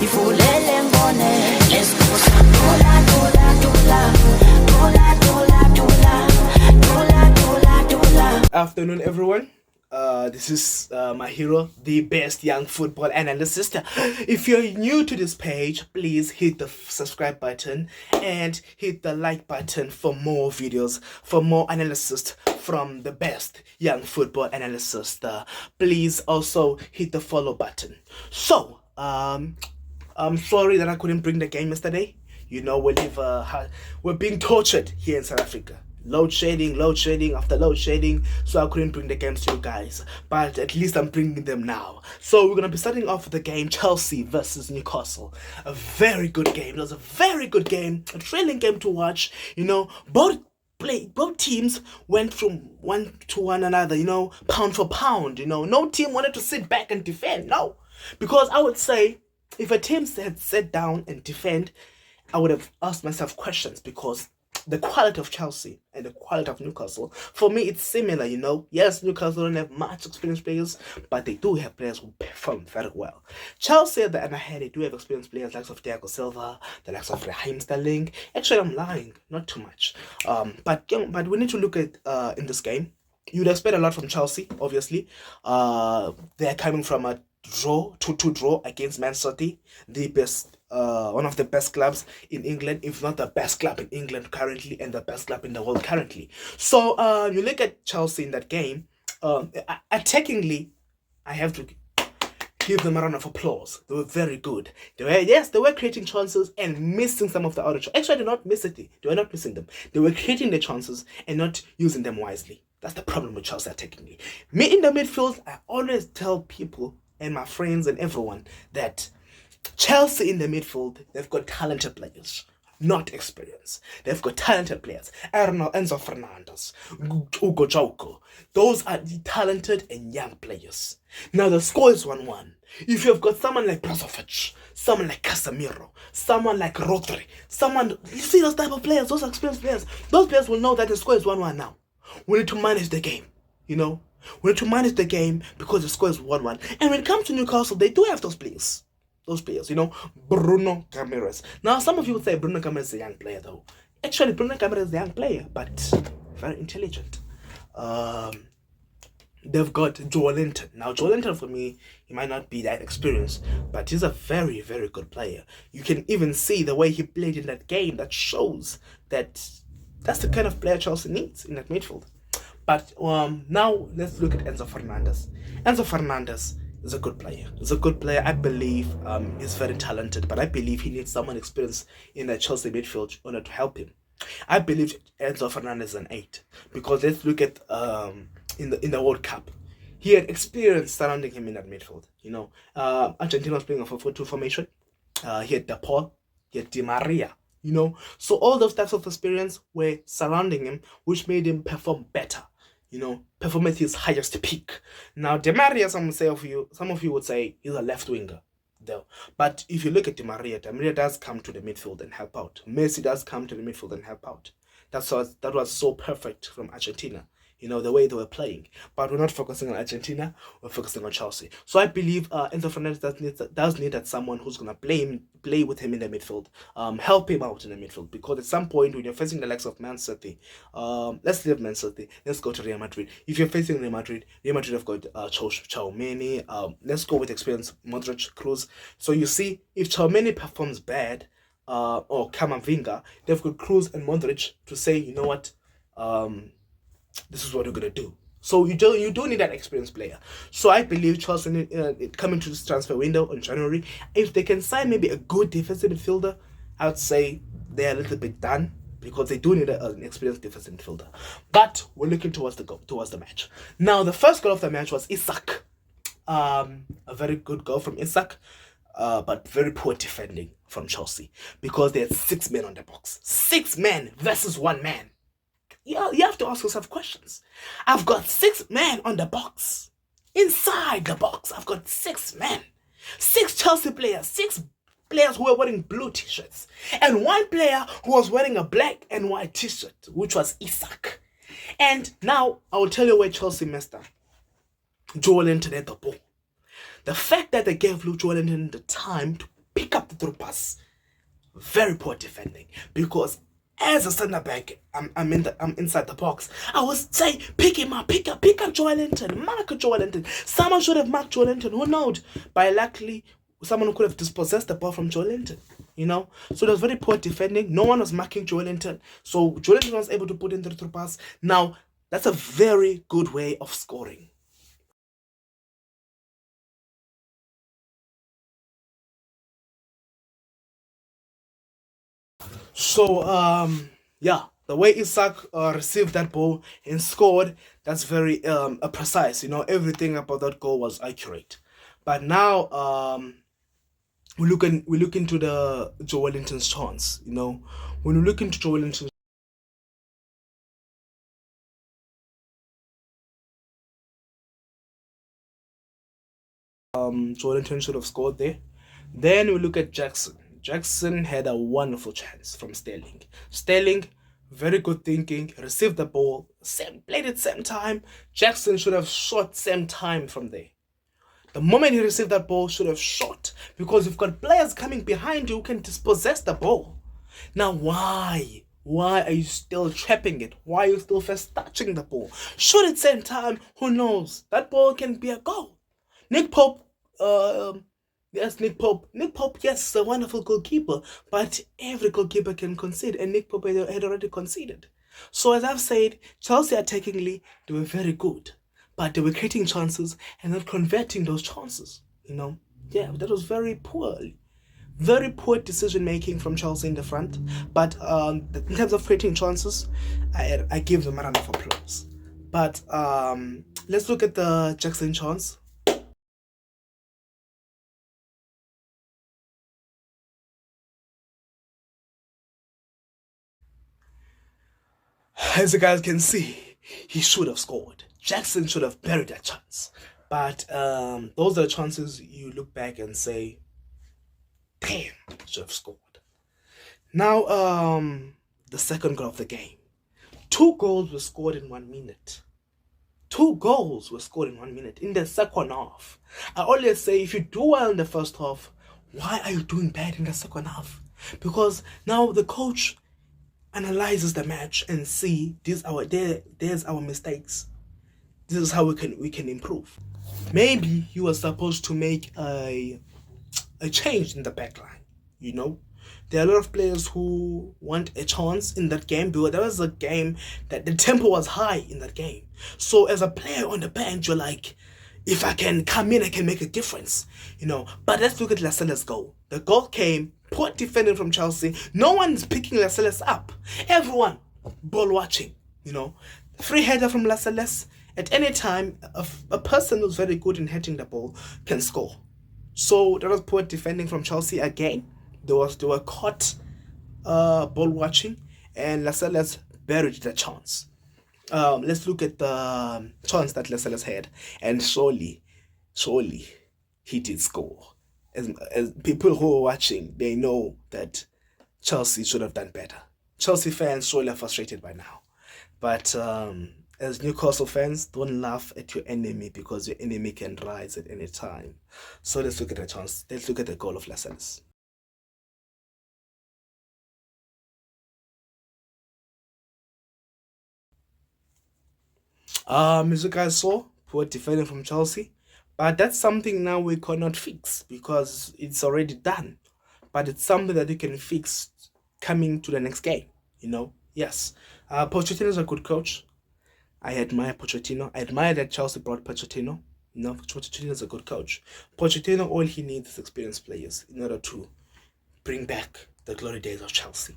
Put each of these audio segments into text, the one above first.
Ifulele mbone. Let's go some dola dola dola. Dola dola dola. Dola dola dola. Afternoon, everyone. This is my hero, the best young football analyst. If you're new to this page, please hit the subscribe button and hit the like button for more videos, for more analysis from the best young football analyst. Please also hit the follow button. So, I'm sorry that I couldn't bring the game yesterday. You know, we're being tortured here in South Africa. Load shedding after load shedding, so I couldn't bring the games to you guys, but at least I'm bringing them now. So we're gonna be starting off with the game Chelsea versus Newcastle. A very good game. It was a very good game, a thrilling game to watch. You know, both teams went from one to one another, you know, pound for pound. You know, no team wanted to sit back and defend. No, because I would say if a team had sat down and defend, I would have asked myself questions, because the quality of Chelsea and the quality of Newcastle, for me, it's similar, you know. Yes, Newcastle don't have much experienced players, but they do have players who perform very well. Chelsea, on the other hand, they do have experienced players, like of Thiago Silva, the likes of Raheem Sterling. Actually, I'm lying, not too much. But we need to look at in this game. You'd expect a lot from Chelsea, obviously. They're coming from a draw, 2-2 draw against Man City, the best, one of the best clubs in England, if not the best club in England currently, and the best club in the world currently. So you look at Chelsea in that game. Attackingly, I have to give them a round of applause. They were very good. They were creating chances and missing some of the other chances. Actually, they were not missing them. They were creating the chances and not using them wisely. That's the problem with Chelsea attackingly. Me in the midfield, I always tell people and my friends and everyone that Chelsea in the midfield, they've got talented players, not experience. They've got talented players. I don't know, Enzo Fernandez, Ugo Joko. Those are the talented and young players. Now the score is 1-1. If you've got someone like Brozovic, someone like Casemiro, someone like Rodri, you see those type of players, those experienced players, those players will know that the score is 1-1 now. We need to manage the game, you know. We need to manage the game because the score is 1-1. And when it comes to Newcastle, they do have those players. You know, Bruno Guimaraes. Now, some of you would say Bruno Guimaraes is a young player, though. Actually, Bruno Guimaraes is a young player, but very intelligent. They've got Joelinton. Now, Joelinton, for me, he might not be that experienced, but he's a very, very good player. You can even see the way he played in that game. That shows that that's the kind of player Chelsea needs in that midfield. But now let's look at Enzo Fernandez. Enzo Fernandez is a good player. He's a good player. I believe he's very talented, but I believe he needs someone experienced in the Chelsea midfield in order to help him. I believe Enzo Fernandez is an 8, because let's look at in the World Cup. He had experience surrounding him in that midfield. You know, Argentina was playing a 4-4-2 formation. He had De Paul, he had Di Maria. You know, so all those types of experience were surrounding him, which made him perform better. You know, perform at his highest peak. Now, Di Maria, some of you would say he's a left winger, though. But if you look at Di Maria does come to the midfield and help out. Messi does come to the midfield and help out. That was so perfect from Argentina. You know, the way they were playing. But we're not focusing on Argentina, we're focusing on Chelsea. So I believe Enzo Fernandez does need that someone who's going to play with him in the midfield, help him out in the midfield. Because at some point, when you're facing the likes of Man City, let's leave Man City, let's go to Real Madrid. If you're facing Real Madrid have got Tchouaméni, let's go with experience, Modric, Kroos. So you see, if Tchouaméni performs bad, or Camavinga, they've got Kroos and Modric to say, you know what, this is what we're gonna do. So you do need that experienced player. So I believe Chelsea coming to this transfer window in January, if they can sign maybe a good defensive midfielder, I would say they're a little bit done, because they do need an experienced defensive midfielder. But we're looking towards the match. Now the first goal of the match was Isak. A very good goal from Isak, but very poor defending from Chelsea, because they had 6 men on the box. 6 men versus 1 man. You have to ask yourself questions. I've got 6 men on the box. Inside the box, I've got 6 men. 6 Chelsea players, 6 players who were wearing blue t-shirts, and 1 player who was wearing a black and white t-shirt, which was Isak. And now, I will tell you where Chelsea messed up. Joelinton had the ball. The fact that they gave Joelinton the time to pick up the through pass. Very poor defending, because as a centre back, I'm inside the box. I was saying, pick him up, pick up Joelinton, mark Joelinton. Someone should have marked Joelinton. Who knows? But luckily, someone could have dispossessed the ball from Joelinton. You know, so there was very poor defending. No one was marking Joelinton, so Joelinton was able to put in the through pass. Now that's a very good way of scoring. So yeah, the way Isak received that ball and scored, that's very precise. You know, everything about that goal was accurate. But now we look into the Joelinton's chance. You know, when we look into Joelinton's Joelinton should have scored there. Then we look at Jackson. Jackson had a wonderful chance from Sterling. Sterling, very good thinking, received the ball, played it same time. Jackson should have shot same time from there. The moment he received that ball, should have shot, because you've got players coming behind you who can dispossess the ball. Now, why? Why are you still trapping it? Why are you still first touching the ball? Shoot it same time. Who knows? That ball can be a goal. Nick Pope, yes, Nick Pope. Nick Pope, yes, is a wonderful goalkeeper, but every goalkeeper can concede, and Nick Pope had already conceded. So as I've said, Chelsea attackingly, they were very good, but they were creating chances and not converting those chances. You know, yeah, that was very poor decision making from Chelsea in the front. But in terms of creating chances, I give them a round of applause. But let's look at the Jackson chance. As you guys can see, he should have scored. Jackson should have buried that chance. But those are the chances you look back and say, damn, should have scored. Now, the second goal of the game. 2 goals were scored in 1 minute. 2 goals were scored in 1 minute in the second half. I always say, if you do well in the first half, why are you doing bad in the second half? Because now the coach analyzes the match and see there's our mistakes. This is how we can improve. Maybe you were supposed to make a change in the backline. You know, there are a lot of players who want a chance in that game, because there was a game that the tempo was high in that game. So as a player on the bench, you're like, if I can come in, I can make a difference. You know, but let's look at Lascelles' goal. The goal came, poor defending from Chelsea. No one's picking Lascelles up. Everyone ball watching. You know, free header from Lascelles. At any time, a person who's very good in hitting the ball can score. So that was poor defending from Chelsea again. They were caught ball watching, and Lascelles buried the chance. Let's look at the chance that Lascelles had, and surely he did score. As people who are watching, they know that Chelsea should have done better. Chelsea fans surely are frustrated by now, but as Newcastle fans, don't laugh at your enemy, because your enemy can rise at any time. So let's look at the chance. Let's look at the goal of Lascelles. As you guys saw, poor defending from Chelsea, but that's something now we cannot fix because it's already done. But it's something that you can fix coming to the next game. You know, yes. Pochettino is a good coach. I admire Pochettino. I admire that Chelsea brought Pochettino. You know, Pochettino is a good coach. Pochettino, all he needs is experienced players in order to bring back the glory days of Chelsea.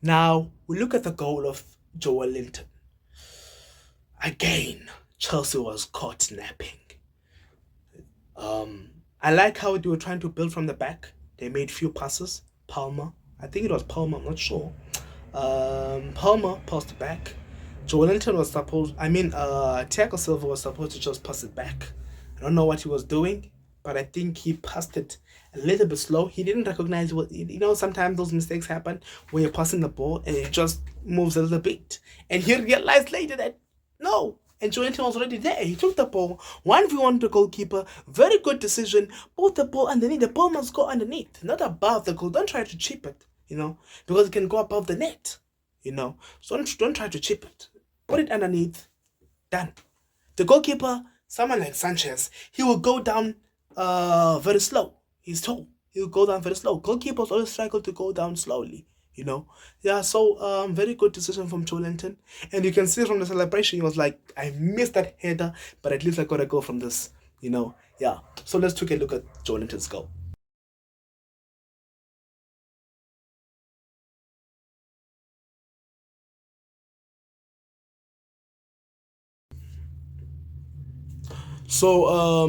Now, we look at the goal of Joelinton. Again, Chelsea was caught napping. I like how they were trying to build from the back. They made few passes. Palmer, I think it was Palmer, I'm not sure. Palmer passed back. Joelinton was supposed, Thiago Silva was supposed to just pass it back. I don't know what he was doing, but I think he passed it a little bit slow. He didn't recognize what, you know, sometimes those mistakes happen when you're passing the ball and it just moves a little bit. And he realized later that, no, And Joelinton was already there. He took the ball, 1v1 the goalkeeper, very good decision. Put the ball underneath. The ball must go underneath, not above the goal. Don't try to chip it, because it can go above the net, So don't try to chip it. Put it underneath. Done. The goalkeeper, someone like Sanchez, he will go down very slow. He's tall. He will go down very slow. Goalkeepers always struggle to go down slowly. Yeah, so very good decision from Joelinton. And you can see from the celebration, he was like, I missed that header, but at least I got a goal from this, Yeah, so let's take a look at Joelinton's goal. So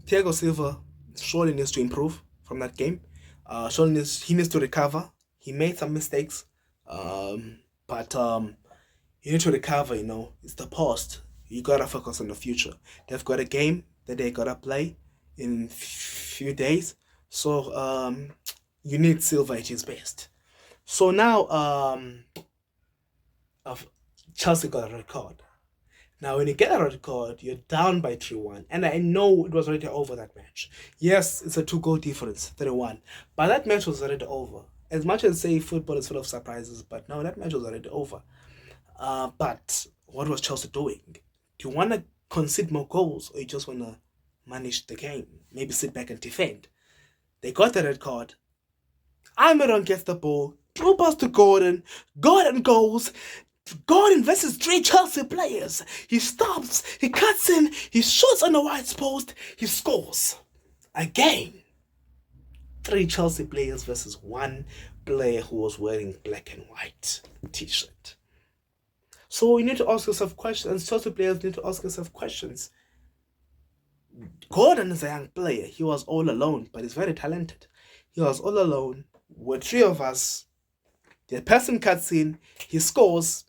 Thiago Silva surely needs to improve from that game. He needs to recover. He made some mistakes, but you need to recover. It's the past. You gotta focus on the future. They've got a game that they gotta play in few days, so you need Silva at his best. So now Chelsea got a red card. Now, when you get a red card, you're down by 3-1. And I know it was already over that match. Yes, it's a 2-goal difference, 3-1. But that match was already over. As much as say football is full of surprises, but no, that match was already over. But what was Chelsea doing? Do you want to concede more goals, or you just want to manage the game? Maybe sit back and defend. They got the red card. Almiron gets the ball. Throw pass to Gordon. Gordon goes. Gordon versus 3 Chelsea players. He stops, he cuts in, he shoots on the wide post, he scores. Again. 3 Chelsea players versus 1 player who was wearing black and white t-shirt. So you need to ask yourself questions. Chelsea players need to ask yourself questions. Gordon is a young player. He was all alone, but he's very talented. He was all alone with 3 of us. The person cuts in, he scores.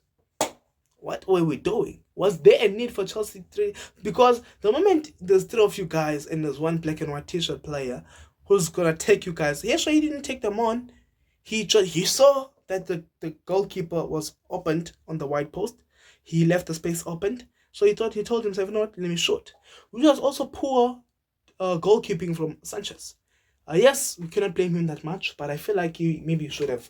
What were we doing? Was there a need for Chelsea 3? Because the moment there's 3 of you guys and there's 1 black and white t-shirt player who's gonna take you guys. Yeah, sure, he didn't take them on. He saw that the goalkeeper was opened on the wide post. He left the space opened. So he told himself, let me shoot. Which was also poor goalkeeping from Sanchez. Yes, we cannot blame him that much, but I feel like he maybe should have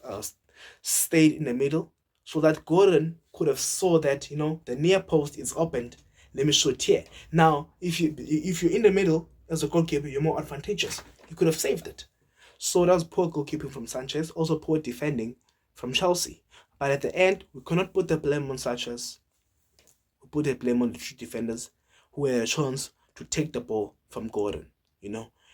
stayed in the middle, so that Gordon could have saw that the near post is opened. Let me shoot here. Now, if you're in the middle as a goalkeeper, you're more advantageous. You could have saved it. So that was poor goalkeeping from Sanchez, also poor defending from Chelsea. But at the end, we cannot put the blame on Sanchez. We put the blame on the 3 defenders who had a chance to take the ball from Gordon.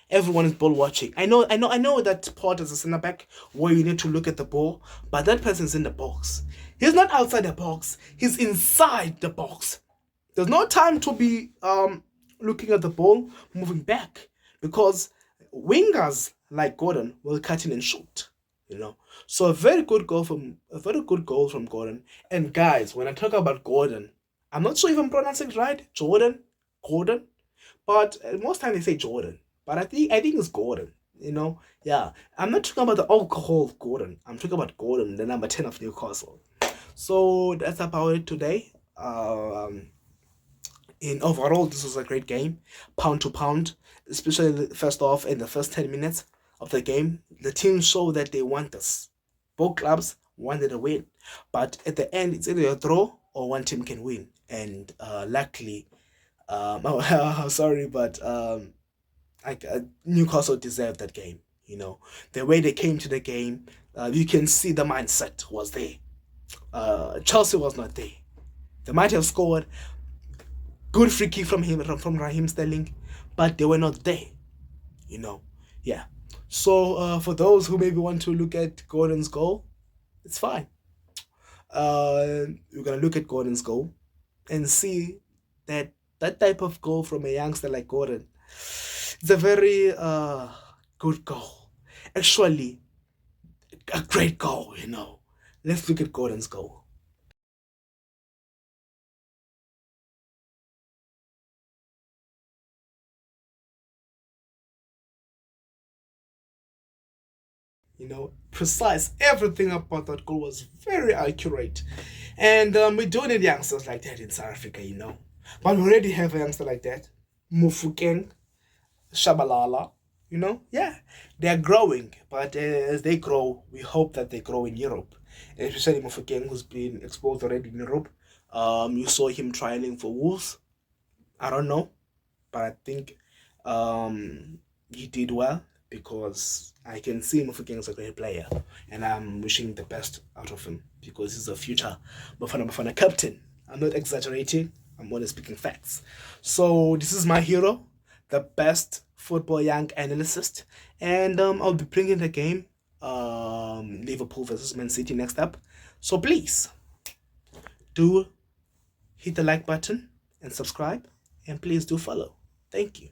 Everyone is ball watching. I know that part is a center back where you need to look at the ball, but that person's in the box. He's not outside the box. He's inside the box. There's no time to be looking at the ball, moving back, because wingers like Gordon will cut in and shoot. So a very good goal from Gordon. And guys, when I talk about Gordon, I'm not sure if I'm pronouncing it right. Gordon, but most times they say Jordan. But I think it's Gordon, Yeah, I'm not talking about the alcohol of Gordon. I'm talking about Gordon, the number 10 of Newcastle. So that's about it today. In overall, this was a great game, pound to pound, especially the first half and the first 10 minutes of the game. The team showed that they want this. Both clubs wanted a win. But at the end, it's either a draw or one team can win. And luckily, sorry, but Newcastle deserved that game. The way they came to the game, you can see the mindset was there. Chelsea was not there. They might have scored good free kick from Raheem Sterling, but they were not there. Yeah. So for those who maybe want to look at Gordon's goal, it's fine. We're gonna look at Gordon's goal and see that type of goal from a youngster like Gordon. It's a very good goal. Actually, a great goal, Let's look at Gordon's goal. Precise. Everything about that goal was very accurate. And we don't need youngsters like that in South Africa, But we already have a youngster like that. Mufukeng, Shabalala, yeah, they're growing. But as they grow, we hope that they grow in Europe. And especially Mufukeng, who's been exposed already in Europe. You saw him trialing for Wolves. I don't know, but I think he did well because I can see Mufukeng is a great player, and I'm wishing the best out of him because he's a future Bafana captain. I'm not exaggerating. I'm only speaking facts. So this is my hero, the best football young analyst, and I'll be bringing the game Liverpool versus Man City next up. So please do hit the like button and subscribe, and please do follow. Thank you.